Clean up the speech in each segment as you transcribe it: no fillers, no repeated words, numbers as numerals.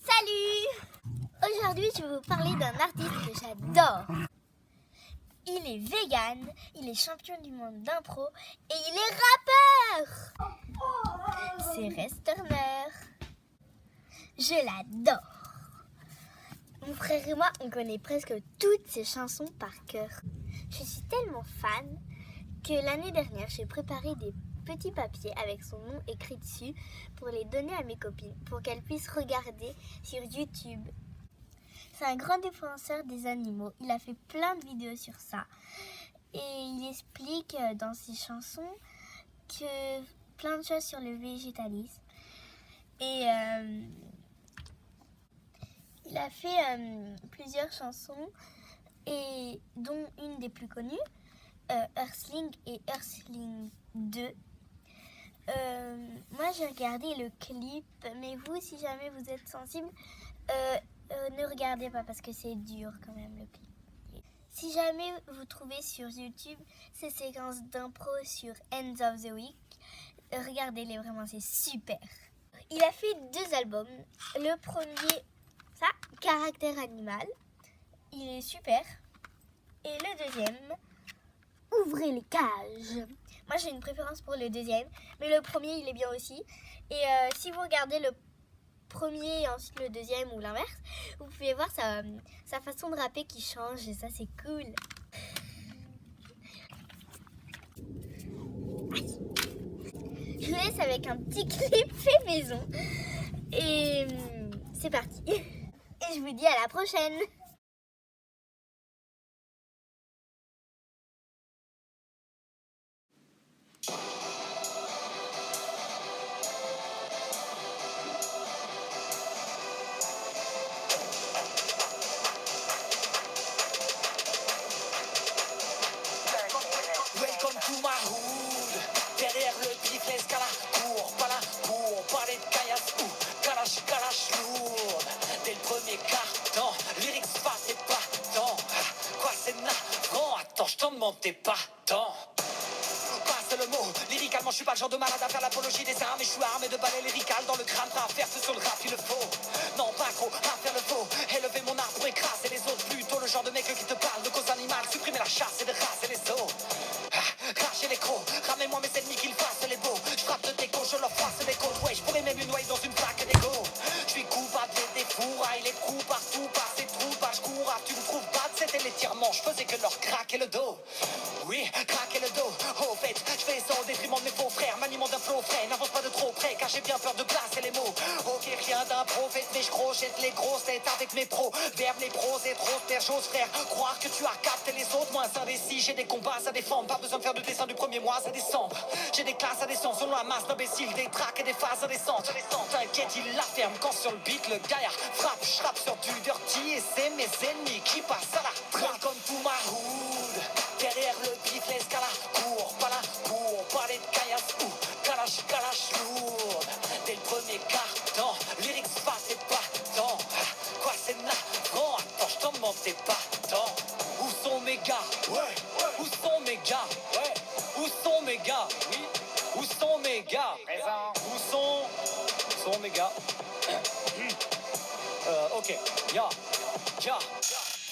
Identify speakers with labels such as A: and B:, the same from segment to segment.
A: Salut! Aujourd'hui, je vais vous parler d'un artiste que j'adore. Il est vegan, il est champion du monde d'impro et il est rappeur. C'est Rest Turner. Je l'adore. Mon frère et moi, on connaît presque toutes ses chansons par cœur. Je suis tellement fan que l'année dernière, j'ai préparé des petits papiers avec son nom écrit dessus pour les donner à mes copines pour qu'elles puissent regarder sur YouTube. C'est un grand défenseur des animaux. Il a fait plein de vidéos sur ça. Et il explique dans ses chansons que plein de choses sur le végétalisme. Et il a fait plusieurs chansons, et dont une des plus connues, Earthling et Earthling 2. Moi j'ai regardé le clip, mais vous, si jamais vous êtes sensible, ne regardez pas parce que c'est dur quand même le clip. Si jamais vous trouvez sur YouTube ces séquences d'impro sur Ends of the Week, regardez-les, vraiment c'est super. Il a fait 2 albums. Le premier, ça, Caractère Animal, il est super. Et le deuxième, Ouvrez les cages. Moi j'ai une préférence pour le deuxième, mais le premier il est bien aussi. Et si vous regardez le premier et ensuite le deuxième ou l'inverse, vous pouvez voir sa façon de rapper qui change et ça c'est cool. Je vous laisse avec un petit clip fait maison. Et c'est parti. Et je vous dis à la prochaine.
B: Welcome to my hood. Derrière le pif, l'escala court, pas là pour parler de caillasse ou calache lourde. Dès le premier carton, lyrics face et pas tant. Quoi c'est navrant, attends, je t'en demande t'es pas tant. Passe le mot, lyricalement je suis pas le genre de malade à faire l'apologie des armes. Mais je suis armé de balais lyricales dans le crâne, prêt à faire ce sur le rap il le faut. Non pas gros, à faire le faux, élever mon art pour écraser les autres. Plutôt le genre de mec qui te parle de cause animale, supprimer la chasse et de raser les os. Cracher les crocs, ramez-moi mes ennemis qu'ils fassent les beaux. Je frappe de déco, je leur fasse des côtes. Ouais, je pourrais même une noyer dans une plaque d'égo. Je suis coupable des fourrailles, les coups partout, par ces trous, bah je cours, tu me trouves pas, c'était l'étirement, je faisais que leur craquer le dos. Oui, craquer le dos, au fait, je fais ça au détriment de mes faux frères, maniement d'un flow frais, n'avance pas de trop près, car j'ai bien peur de placer les mots. Ok, rien d'un prophète, mais je crochette les grosses têtes avec mes pros, verbe les pros et trop père, j'ose frère, croire que tu as capté les autres, moins indécis, j'ai des combats à défendre, pas besoin de faire de dessin du premier mois à décembre. J'ai des classes à descendre selon la masse d'imbéciles, des tracks et des phases à descente. T'inquiète, il la ferme quand sur le beat le gaillard frappe, j'rappe sur du dirty et c'est mes ennemis qui passent à la trappe. Comme tout ma hood, derrière le beat l'escala court, pas là pour parler de caillasse ou calache lourde. Dès le premier carton, lyrics face et pas tant. Quoi c'est navrant, attends, je t'en demande t'es pas tant. Où sont mes gars? Ouais. Où sont mes gars? Ouais. Où sont mes gars? Oui. Où sont mes gars? Présent. Où sont mes gars? Ok. Ya.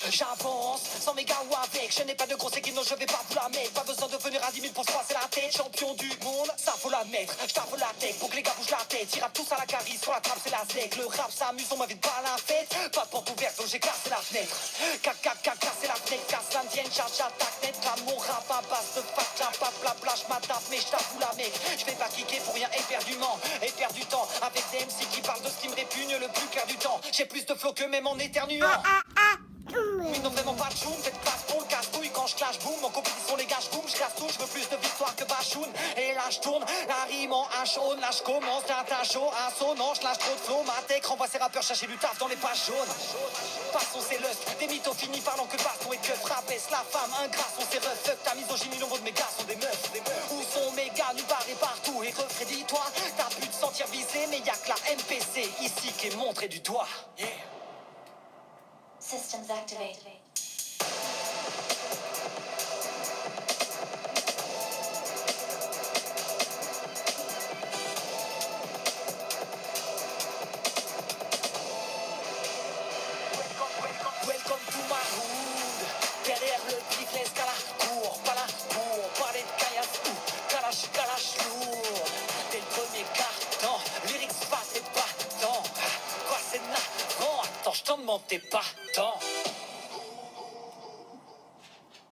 B: J'avance, sans méga ou avec. Je n'ai pas de gros équipes, non je vais pas vous la mettre. Pas besoin de venir à 10 000 pour se passer la tête. Champion du monde, ça faut la mettre. J'tape la tête pour que les gars bougent la tête. Ils rappent tous à la carie, sur la trappe c'est la zec. Le rap s'amuse, on m'invite pas à la fête. Pas de porte ouverte, donc j'ai cassé la fenêtre. Cassé la fenêtre, casse l'indienne, charge attaque net. Là mon rap à base de fat, clap, blabla, j'm'adapte, mais j't'avoue la mec. J'fais pas kicker pour rien éperdument, et perdre du temps. Avec des MC qui parlent de ce qui me répugne le plus clair du temps. J'ai plus de flow que même en éternuant. Mais non vraiment pas de choum, faites place pour le casse-couille quand je clash boum. En compétition les gars je boum, je casse tout, je veux plus de victoire que Bachoun. Et là je tourne, la rime en H-on, là je commence d'un tas chaud, assonant, je lâche trop de flow, ma tech renvoie ces rappeurs chercher du taf dans les pages jaunes. Passons c'est lust, des mythos finis parlant que baston et que frappesse la femme, ingrat sont ces refs, fuck ta misogynie, nombre de mes gars sont des meufs. Où sont mes gars, nulle part et partout, et refrédis-toi, t'as pu te sentir visé, mais y'a que la MPC ici qui est montrée du doigt. Yeah.
C: Systems activated.
B: business, cala, cours, pas là pour parler de caillasse ou calache, calache lourde. Dès le premier carton, lyrics pas, t'es pas tant. Quoi, c'est navrant, attends, je t'en demande, t'es pas tant.